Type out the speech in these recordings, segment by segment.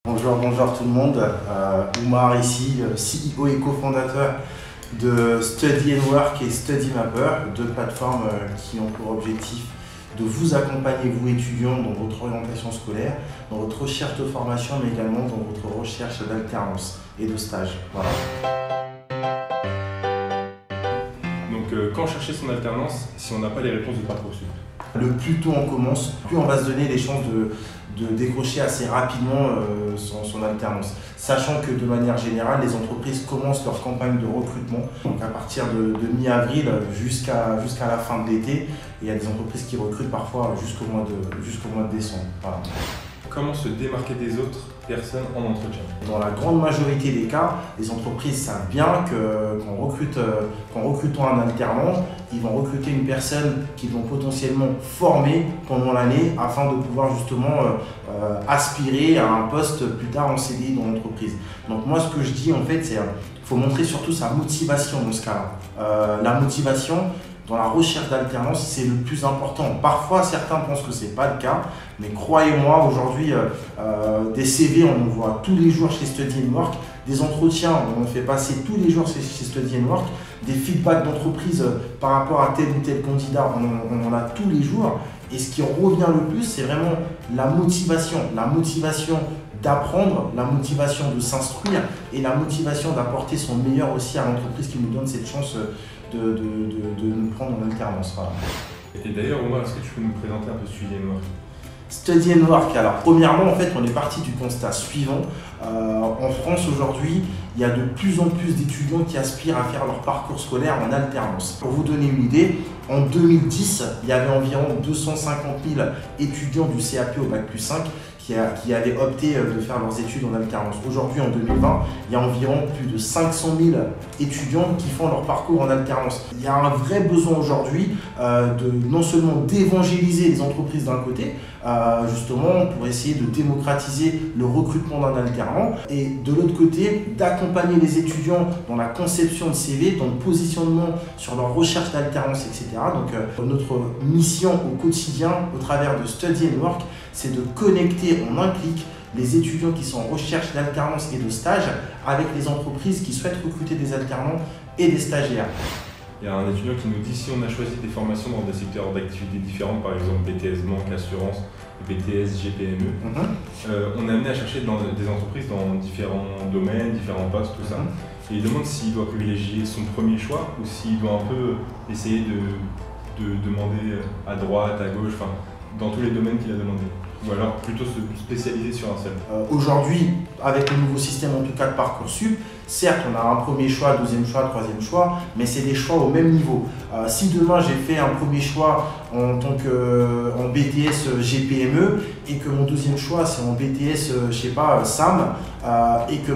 Bonjour tout le monde, Oumar ici, CEO et cofondateur de Study & Work et Study Mapper, deux plateformes qui ont pour objectif de vous accompagner, vous étudiants, dans votre orientation scolaire, dans votre recherche de formation, mais également dans votre recherche d'alternance et de stage. Voilà. Donc quand chercher son alternance si on n'a pas les réponses de Parcoursup? Le plus tôt on commence, plus on va se donner les chances de décrocher assez rapidement son alternance. Sachant que de manière générale, les entreprises commencent leur campagne de recrutement donc à partir de mi-avril jusqu'à la fin de l'été. Et il y a des entreprises qui recrutent parfois jusqu'au mois de décembre. Voilà. Comment se démarquer des autres personnes en entretien? Dans la grande majorité des cas, les entreprises savent bien qu'en recrutant un alternant, ils vont recruter une personne qu'ils vont potentiellement former pendant l'année afin de pouvoir justement aspirer à un poste plus tard en CDI dans l'entreprise. Donc moi, ce que je dis en fait, c'est qu'il faut montrer surtout sa motivation dans ce cas-là. La motivation, dans la recherche d'alternance, c'est le plus important. Parfois, certains pensent que ce n'est pas le cas, mais croyez-moi, aujourd'hui, des CV, on en voit tous les jours chez Study & Work, des entretiens, on fait passer tous les jours chez Study & Work, des feedbacks d'entreprise par rapport à tel ou tel candidat, on en a tous les jours. Et ce qui revient le plus, c'est vraiment la motivation d'apprendre, la motivation de s'instruire et la motivation d'apporter son meilleur aussi à l'entreprise qui nous donne cette chance de nous prendre en alternance. Voilà. Et d'ailleurs, Omar, est-ce que tu peux nous présenter un peu Study & Work? Study & Work, alors premièrement, en fait, on est parti du constat suivant. En France, aujourd'hui, il y a de plus en plus d'étudiants qui aspirent à faire leur parcours scolaire en alternance. Pour vous donner une idée, en 2010, il y avait environ 250 000 étudiants du CAP au Bac+5 qui avaient opté de faire leurs études en alternance. Aujourd'hui, en 2020, il y a environ plus de 500 000 étudiants qui font leur parcours en alternance. Il y a un vrai besoin aujourd'hui non seulement d'évangéliser les entreprises d'un côté, justement pour essayer de démocratiser le recrutement d'un alternant, et de l'autre côté, d'accompagner les étudiants dans la conception de CV, dans le positionnement sur leur recherche d'alternance, etc. Donc notre mission au quotidien, au travers de Study & Work, c'est de connecter en un clic les étudiants qui sont en recherche d'alternance et de stage avec les entreprises qui souhaitent recruter des alternants et des stagiaires. Il y a un étudiant qui nous dit si on a choisi des formations dans des secteurs d'activité différents, par exemple BTS Banque, Assurance, BTS GPME, on est amené à chercher dans des entreprises dans différents domaines, différents postes, tout ça. Et il demande s'il doit privilégier son premier choix ou s'il doit un peu essayer de demander à droite, à gauche, enfin dans tous les domaines qu'il a demandé. Ou alors plutôt se spécialiser sur un seul. Aujourd'hui, avec le nouveau système en tout cas de Parcoursup, certes on a un premier choix, deuxième choix, troisième choix, mais c'est des choix au même niveau. Si demain j'ai fait un premier choix en BTS GPME et que mon deuxième choix c'est en BTS, je sais pas, SAM, et que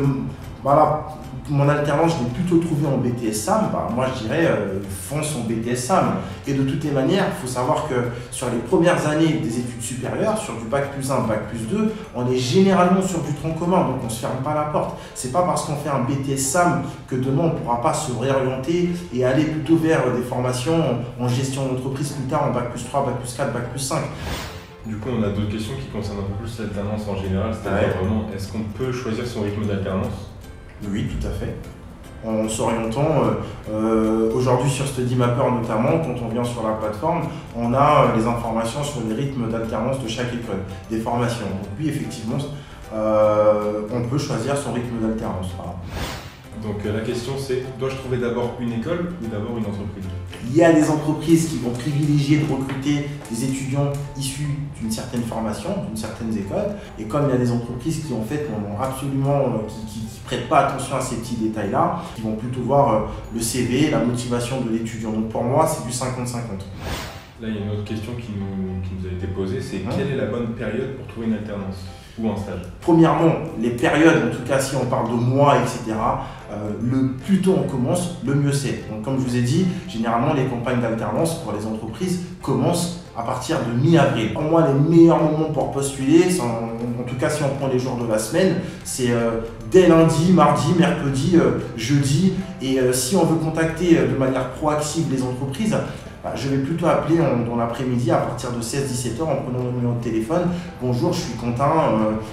voilà, mon alternance, je l'ai plutôt trouvé en BTS SAM, moi je dirais fonce en BTS SAM. Et de toutes les manières, il faut savoir que sur les premières années des études supérieures, sur du Bac+1, Bac+2, on est généralement sur du tronc commun, donc on ne se ferme pas la porte. C'est pas parce qu'on fait un BTS SAM que demain on ne pourra pas se réorienter et aller plutôt vers des formations en gestion d'entreprise plus tard en Bac+3, Bac+4, Bac+5. Du coup, on a d'autres questions qui concernent un peu plus l'alternance en général, c'est-à-dire vraiment, est-ce qu'on peut choisir son rythme d'alternance? Oui, tout à fait. En s'orientant, aujourd'hui sur Study Mapper notamment, quand on vient sur la plateforme, on a les informations sur les rythmes d'alternance de chaque école, des formations. Donc oui, effectivement, on peut choisir son rythme d'alternance. Voilà. Donc la question c'est, dois-je trouver d'abord une école ou d'abord une entreprise? Il y a des entreprises qui vont privilégier de recruter des étudiants issus d'une certaine formation, d'une certaine école. Et comme il y a des entreprises qui en fait n'ont absolument, qui prêtent pas attention à ces petits détails-là, qui vont plutôt voir le CV, la motivation de l'étudiant. Donc pour moi, c'est du 50-50. Là, il y a une autre question qui nous a été posée, c'est quelle est la bonne période pour trouver une alternance ou un stage? Premièrement, les périodes, en tout cas si on parle de mois, etc., le plus tôt on commence, le mieux c'est. Donc comme je vous ai dit, généralement les campagnes d'alternance pour les entreprises commencent à partir de mi-avril. Pour moi, les meilleurs moments pour postuler, en tout cas si on prend les jours de la semaine, c'est dès lundi, mardi, mercredi, jeudi. Et si on veut contacter de manière proactive les entreprises, je vais plutôt appeler dans l'après-midi à partir de 16-17 h en prenant mon numéro de téléphone. Bonjour, je suis Quentin,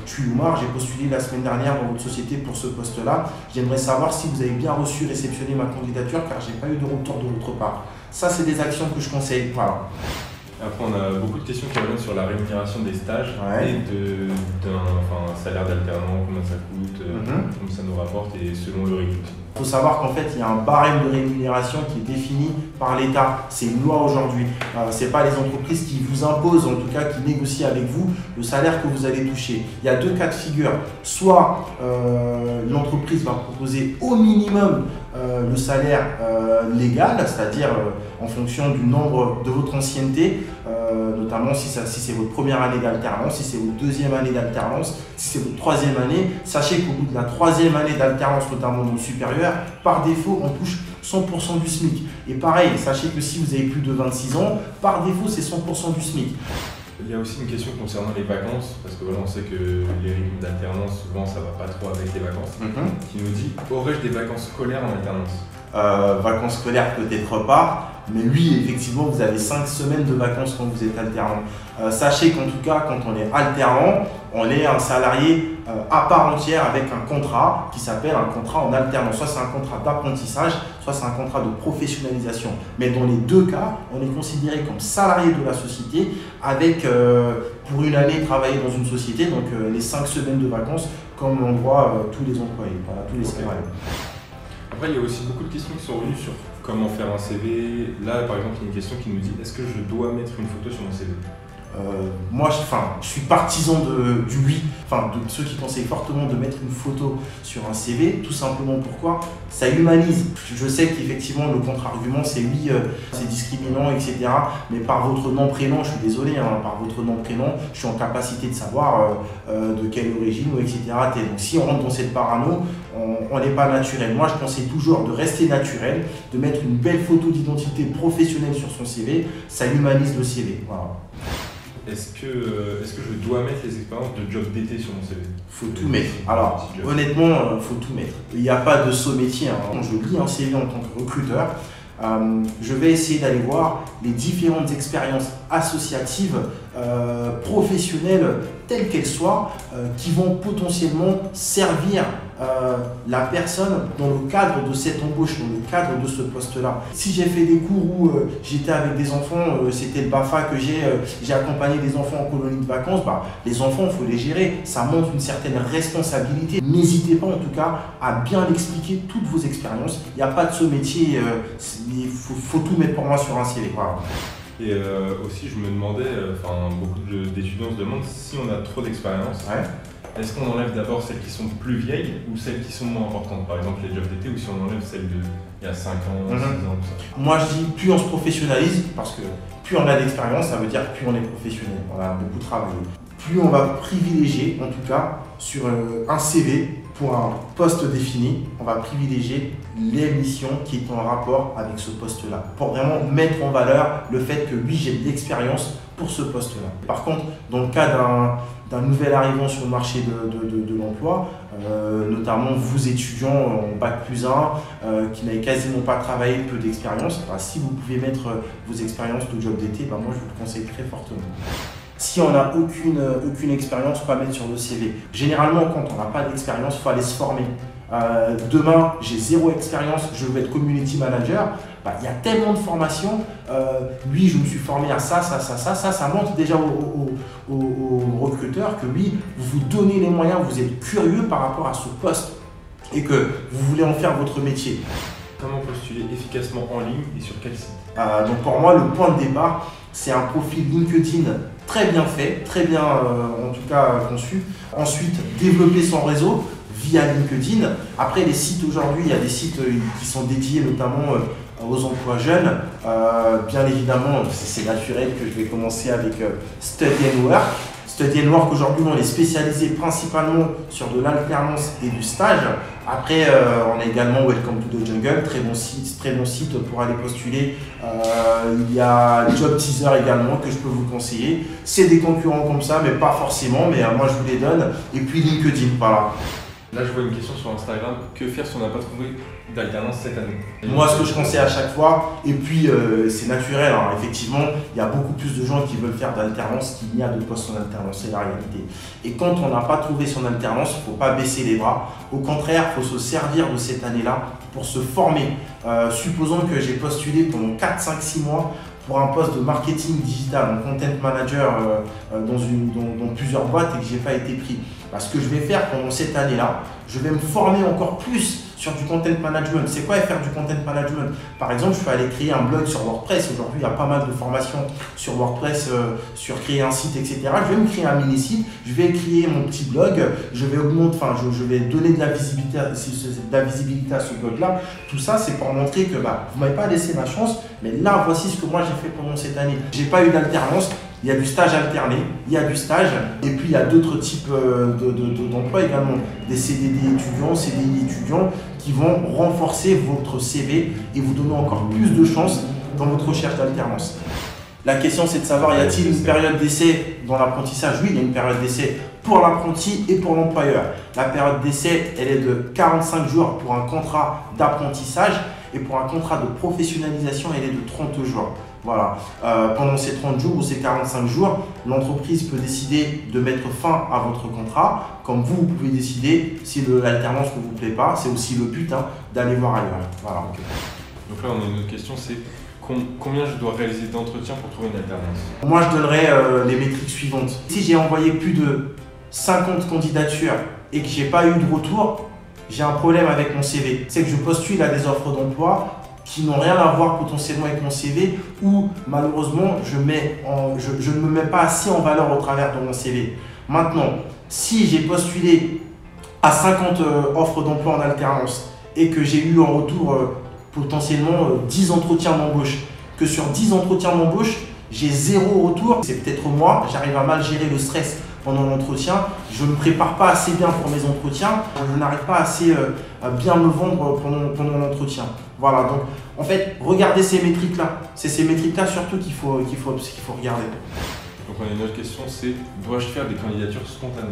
je suis Oumar, j'ai postulé la semaine dernière dans votre société pour ce poste-là. J'aimerais savoir si vous avez bien reçu, réceptionné ma candidature car j'ai pas eu de retour de votre part. Ça, c'est des actions que je conseille. Voilà. Après, on a beaucoup de questions qui reviennent sur la rémunération des stages et d'un salaire d'alternant, combien ça coûte, combien ça nous rapporte et selon le rythme aussi. Il faut savoir qu'en fait, il y a un barème de rémunération qui est défini par l'État. C'est une loi aujourd'hui. Ce n'est pas les entreprises qui vous imposent, en tout cas qui négocient avec vous le salaire que vous allez toucher. Il y a deux cas de figure. Soit l'entreprise va proposer au minimum le salaire légal, c'est-à-dire en fonction du nombre de votre ancienneté, notamment si c'est votre première année d'alternance, si c'est votre deuxième année d'alternance, si c'est votre troisième année. Sachez qu'au bout de la troisième année d'alternance, notamment dans le supérieur, par défaut, on touche 100% du SMIC. Et pareil, sachez que si vous avez plus de 26 ans, par défaut, c'est 100% du SMIC. Il y a aussi une question concernant les vacances, parce que voilà, on sait que les rythmes d'alternance, souvent ça va pas trop avec les vacances, qui nous dit, aurais-je des vacances scolaires en alternance? Vacances scolaires peut-être pas, mais oui, effectivement, vous avez 5 semaines de vacances quand vous êtes alternant. Sachez qu'en tout cas, quand on est alternant, on est un salarié à part entière avec un contrat qui s'appelle un contrat en alternance. Soit c'est un contrat d'apprentissage, soit c'est un contrat de professionnalisation. Mais dans les deux cas, on est considéré comme salarié de la société avec, pour une année, travailler dans une société, donc les 5 semaines de vacances, comme on voit tous les employés, voilà, tous les salariés. Après, il y a aussi beaucoup de questions qui sont revenues sur comment faire un CV. Là, par exemple, il y a une question qui nous dit, est-ce que je dois mettre une photo sur mon CV? Moi, je suis partisan du oui, de ceux qui conseillent fortement de mettre une photo sur un CV, tout simplement pourquoi ça humanise. Je sais qu'effectivement le contre-argument c'est oui, c'est discriminant, etc. Mais par votre nom-prénom, je suis désolé, par votre nom-prénom, je suis en capacité de savoir de quelle origine ou etc. t'es. Donc si on rentre dans cette parano, on n'est pas naturel. Moi, je conseille toujours de rester naturel, de mettre une belle photo d'identité professionnelle sur son CV, ça humanise le CV. Voilà. Est-ce que je dois mettre les expériences de job d'été sur mon CV? Faut tout mettre. Alors, honnêtement, faut tout mettre. Il n'y a pas de saut métier. Quand je lis un CV en tant que recruteur, je vais essayer d'aller voir les différentes expériences associatives, professionnelles, telles qu'elles soient, qui vont potentiellement servir la personne dans le cadre de cette embauche, dans le cadre de ce poste-là. Si j'ai fait des cours où j'étais avec des enfants, c'était le BAFA que j'ai accompagné des enfants en colonie de vacances, les enfants, il faut les gérer, ça montre une certaine responsabilité. N'hésitez pas en tout cas à bien expliquer toutes vos expériences. Il n'y a pas de ce métier, il faut tout mettre pour moi sur un CV. Voilà. Et aussi, je me demandais, beaucoup d'étudiants se demandent si on a trop d'expérience. Est-ce qu'on enlève d'abord celles qui sont plus vieilles ou celles qui sont moins importantes? Par exemple, les jobs d'été, ou si on enlève celles d'il y a 5 ans, 6 ans, tout ça. Moi, je dis plus on se professionnalise, parce que plus on a d'expérience, ça veut dire plus on est professionnel. On a beaucoup travaillé. Plus on va privilégier, en tout cas, sur un CV, pour un poste défini, on va privilégier les missions qui sont en rapport avec ce poste-là, pour vraiment mettre en valeur le fait que oui, j'ai de l'expérience pour ce poste-là. Par contre, dans le cas d'un nouvel arrivant sur le marché de l'emploi, notamment vous étudiants en Bac+1, qui n'avez quasiment pas travaillé, peu d'expérience, si vous pouvez mettre vos expériences de job d'été, moi je vous le conseille très fortement. Si on n'a aucune expérience, il faut la mettre sur le CV. Généralement, quand on n'a pas d'expérience, il faut aller se former. Demain, j'ai 0 expérience, je veux être community manager. Il y a tellement de formations. Oui, je me suis formé à ça montre déjà aux recruteurs que oui, vous vous donnez les moyens, vous êtes curieux par rapport à ce poste et que vous voulez en faire votre métier. Comment postuler efficacement en ligne et sur quel site? Donc pour moi, le point de départ, c'est un profil LinkedIn très bien fait, très bien en tout cas conçu. Ensuite, développer son réseau via LinkedIn. Après, les sites aujourd'hui, il y a des sites qui sont dédiés notamment aux emplois jeunes. Bien évidemment, c'est naturel que je vais commencer avec Study & Work. Study & Work, aujourd'hui, on est spécialisé principalement sur de l'alternance et du stage. Après, on a également Welcome to the Jungle, très bon site pour aller postuler. Il y a Job Teaser également que je peux vous conseiller. C'est des concurrents comme ça, mais pas forcément, mais moi je vous les donne. Et puis LinkedIn, voilà. Là, je vois une question sur Instagram. Que faire si on n'a pas trouvé d'alternance cette année? Moi, ce que je conseille à chaque fois, et puis c'est naturel, hein, effectivement, il y a beaucoup plus de gens qui veulent faire d'alternance qu'il n'y a de postes en alternance, c'est la réalité. Et quand on n'a pas trouvé son alternance, il ne faut pas baisser les bras. Au contraire, il faut se servir de cette année-là pour se former. Supposons que j'ai postulé pendant 4, 5, 6 mois pour un poste de marketing digital, un content manager dans plusieurs boîtes et que je n'ai pas été pris. Ce que je vais faire pendant cette année-là, je vais me former encore plus sur du content management. C'est quoi faire du content management? Par exemple, je peux aller créer un blog sur WordPress. Aujourd'hui, il y a pas mal de formations sur WordPress, sur créer un site, etc. Je vais me créer un mini-site, je vais créer mon petit blog, je vais je vais donner de la visibilité à ce blog-là. Tout ça, c'est pour montrer que vous ne m'avez pas laissé ma chance, mais là, voici ce que moi j'ai fait pendant cette année. Je n'ai pas eu d'alternance. Il y a du stage alterné, il y a du stage, et puis il y a d'autres types d'emplois également, des CDD étudiants, CDI étudiants, qui vont renforcer votre CV et vous donner encore plus de chances dans votre recherche d'alternance. La question, c'est de savoir, y a-t-il une période d'essai dans l'apprentissage? Oui, il y a une période d'essai pour l'apprenti et pour l'employeur. La période d'essai, elle est de 45 jours pour un contrat d'apprentissage et pour un contrat de professionnalisation, elle est de 30 jours. Voilà. Pendant ces 30 jours ou ces 45 jours, l'entreprise peut décider de mettre fin à votre contrat. Comme vous pouvez décider, si l'alternance ne vous plaît pas, c'est aussi le but d'aller voir ailleurs. Voilà. Okay. Donc là, on a une autre question, c'est combien je dois réaliser d'entretiens pour trouver une alternance? Moi, je donnerais les métriques suivantes. Si j'ai envoyé plus de 50 candidatures et que je n'ai pas eu de retour, j'ai un problème avec mon CV. C'est que je postule à des offres d'emploi qui n'ont rien à voir potentiellement avec mon CV ou malheureusement je ne me mets pas assez en valeur au travers de mon CV. Maintenant, si j'ai postulé à 50 offres d'emploi en alternance et que j'ai eu en retour potentiellement 10 entretiens d'embauche, que sur 10 entretiens d'embauche, j'ai 0 retour, c'est peut-être moi, j'arrive à mal gérer le stress pendant l'entretien, je ne me prépare pas assez bien pour mes entretiens, je n'arrive pas assez à bien me vendre pendant l'entretien. Voilà, donc en fait, regardez ces métriques-là. C'est ces métriques-là surtout qu'il faut regarder. Donc on a une autre question, c'est dois-je faire des candidatures spontanées?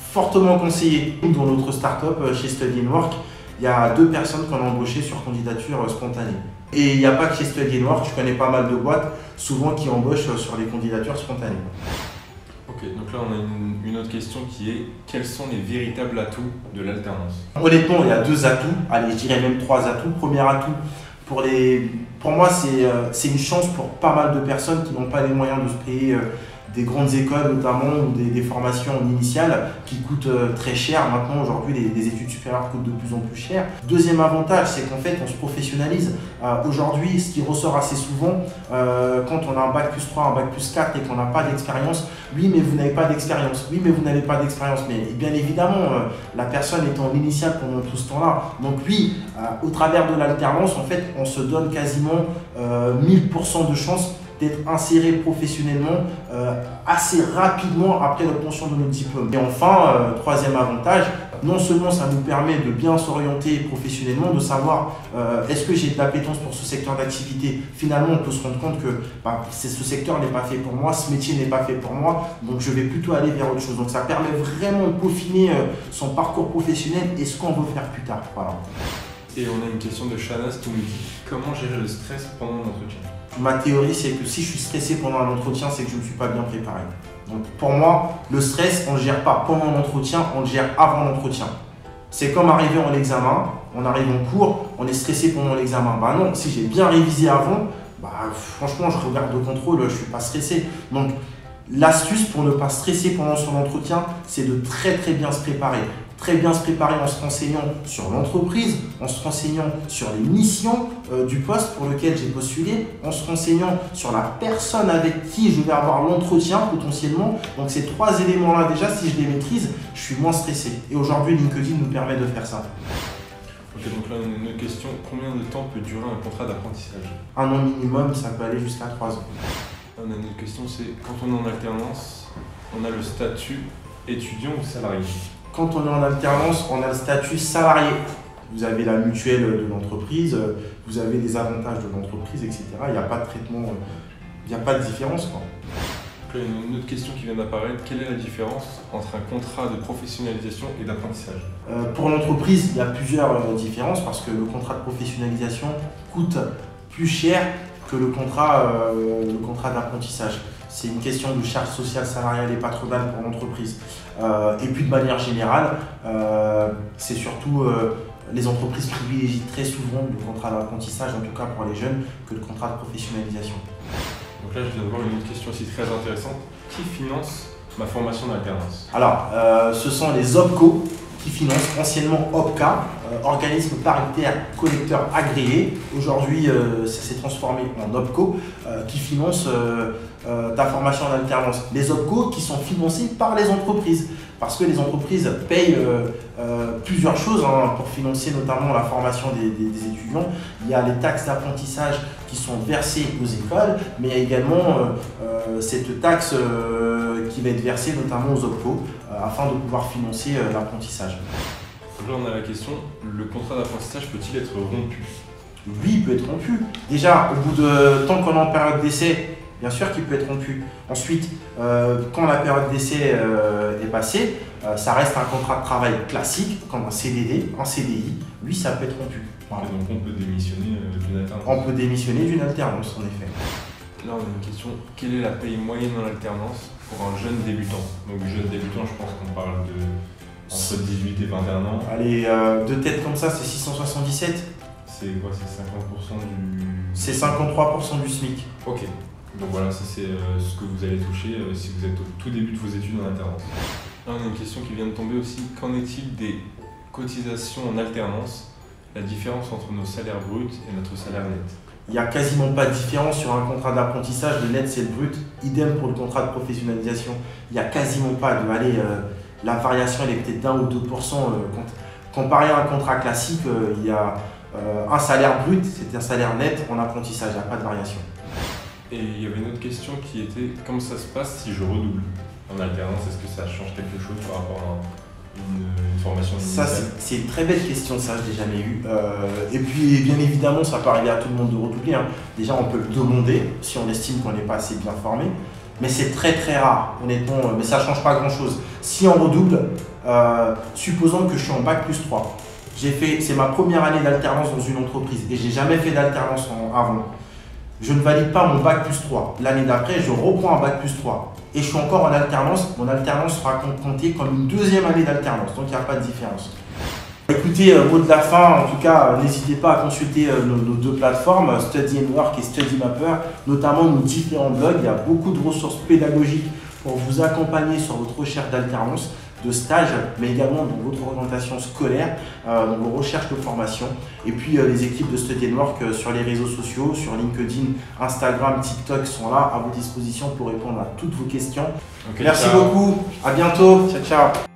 Fortement conseillé. Dans notre start-up chez Study & Work, il y a 2 personnes qu'on a embauchées sur candidature spontanée. Et il n'y a pas que chez Study & Work, je connais pas mal de boîtes, souvent qui embauchent sur les candidatures spontanées. Ok, donc là on a une autre question qui est quels sont les véritables atouts de l'alternance? Honnêtement, il y a 2 atouts, allez, je dirais même 3 atouts. Premier atout, pour moi, c'est une chance pour pas mal de personnes qui n'ont pas les moyens de se payer des grandes écoles notamment ou des formations initiales qui coûtent très cher. Maintenant, aujourd'hui, les études supérieures coûtent de plus en plus cher. Deuxième avantage, c'est qu'en fait, on se professionnalise. Aujourd'hui, ce qui ressort assez souvent, quand on a un bac plus 3, un bac plus 4 et qu'on n'a pas d'expérience, oui, mais vous n'avez pas d'expérience. Oui, mais vous n'avez pas d'expérience. Mais bien évidemment, la personne est en initiale pendant tout ce temps-là. Donc oui, au travers de l'alternance, en fait, on se donne quasiment 1000% de chance d'être inséré professionnellement assez rapidement après l'obtention de notre diplôme. Et enfin, troisième avantage, non seulement ça nous permet de bien s'orienter professionnellement, de savoir est-ce que j'ai de l'appétence pour ce secteur d'activité. Finalement, on peut se rendre compte que ce secteur n'est pas fait pour moi, ce métier n'est pas fait pour moi, donc je vais plutôt aller vers autre chose. Donc ça permet vraiment de peaufiner son parcours professionnel et ce qu'on veut faire plus tard. Voilà. Et on a une question de Shanas qui nous dit comment gérer le stress pendant l'entretien? Ma théorie, c'est que si je suis stressé pendant un entretien, c'est que je ne suis pas bien préparé. Donc pour moi, le stress, on ne le gère pas pendant l'entretien, on le gère avant l'entretien. C'est comme arriver en examen, on arrive en cours, on est stressé pendant l'examen. Non, si j'ai bien révisé avant, franchement, je regarde le contrôle, je ne suis pas stressé. Donc l'astuce pour ne pas stresser pendant son entretien, c'est de très bien se préparer. Très bien se préparer en se renseignant sur l'entreprise, en se renseignant sur les missions du poste pour lequel j'ai postulé, en se renseignant sur la personne avec qui je vais avoir l'entretien potentiellement. Donc ces 3 éléments-là déjà, si je les maîtrise, je suis moins stressé. Et aujourd'hui, LinkedIn nous permet de faire ça. Ok, donc là on a une autre question. Combien de temps peut durer un contrat d'apprentissage? 1 an minimum, ça peut aller jusqu'à 3 ans. On a une autre question, c'est quand on est en alternance, on a le statut étudiant ou salarié? Quand on est en alternance, on a le statut salarié. Vous avez la mutuelle de l'entreprise, vous avez les avantages de l'entreprise, etc. Il n'y a pas de traitement, il n'y a pas de différence, quoi. Donc là, une autre question qui vient d'apparaître. Quelle est la différence entre un contrat de professionnalisation et d'apprentissage? Pour l'entreprise, il y a plusieurs différences parce que le contrat de professionnalisation coûte plus cher que le contrat d'apprentissage. C'est une question de charge sociale, salariale et patronale pour l'entreprise. Et puis de manière générale, c'est surtout les entreprises privilégient très souvent le contrat d'apprentissage, en tout cas pour les jeunes, que le contrat de professionnalisation. Donc là, je viens de voir une autre question aussi très intéressante. Qui finance ma formation d'alternance? Alors, ce sont les OPCO qui financent, anciennement OPCA, organisme paritaire collecteur agréé. Aujourd'hui, ça s'est transformé en OPCO, qui finance ta formation en alternance. Les OPCO qui sont financés par les entreprises, parce que les entreprises payent plusieurs choses pour financer notamment la formation des étudiants. Il y a les taxes d'apprentissage qui sont versées aux écoles, mais il y a également cette taxe qui va être versée notamment aux OPCO afin de pouvoir financer l'apprentissage. Donc là, on a la question, le contrat d'apprentissage peut-il être rompu? Oui, il peut être rompu. Déjà, au bout de tant qu'on est en période d'essai, bien sûr qu'il peut être rompu. Ensuite, quand la période d'essai est passée, ça reste un contrat de travail classique, comme un CDD, un CDI. Lui, ça peut être rompu. Voilà. Donc on peut démissionner d'une alternance? On peut démissionner d'une alternance, en effet. Là, on a une question. Quelle est la paye moyenne en alternance pour un jeune débutant? Donc jeune débutant, je pense qu'on parle de entre 18 et 21 ans. Allez, de tête comme ça, c'est 677. C'est quoi? C'est 50% du... C'est 53% du SMIC. Ok. Donc voilà, ça c'est ce que vous allez toucher si vous êtes au tout début de vos études en alternance. Là, on a une question qui vient de tomber aussi. Qu'en est-il des cotisations en alternance? La différence entre nos salaires bruts et notre salaire net? Il n'y a quasiment pas de différence sur un contrat d'apprentissage, le net c'est le brut, idem pour le contrat de professionnalisation. Il n'y a quasiment pas de... Allez, la variation elle est peut-être d'1 ou 2%. Comparé à un contrat classique, il y a un salaire brut, c'est un salaire net en apprentissage, il n'y a pas de variation. Et il y avait une autre question qui était comment ça se passe si je redouble en alternance? Est-ce que ça change quelque chose par rapport à une formation initiale? Ça, c'est une très belle question, ça je l'ai jamais eu. Et puis bien évidemment, ça peut arriver à tout le monde de redoubler. Déjà, on peut le demander si on estime qu'on n'est pas assez bien formé. Mais c'est très très rare, honnêtement, mais ça ne change pas grand chose. Si on redouble, supposons que je suis en bac plus 3. C'est ma première année d'alternance dans une entreprise et j'ai jamais fait d'alternance avant. Je ne valide pas mon bac plus 3. L'année d'après, je reprends un bac plus 3. Et je suis encore en alternance. Mon alternance sera comptée comme une deuxième année d'alternance. Donc, il n'y a pas de différence. Écoutez, mot de la fin, en tout cas, n'hésitez pas à consulter nos deux plateformes, Study & Work et Study Mapper, notamment nos différents blogs. Il y a beaucoup de ressources pédagogiques pour vous accompagner sur votre recherche d'alternance, de stage, mais également dans votre orientation scolaire, dans vos recherches de formation. Et puis les équipes de Study & Work sur les réseaux sociaux, sur LinkedIn, Instagram, TikTok sont là à vos dispositions pour répondre à toutes vos questions. Okay, merci ciao. beaucoup, à bientôt, ciao ciao.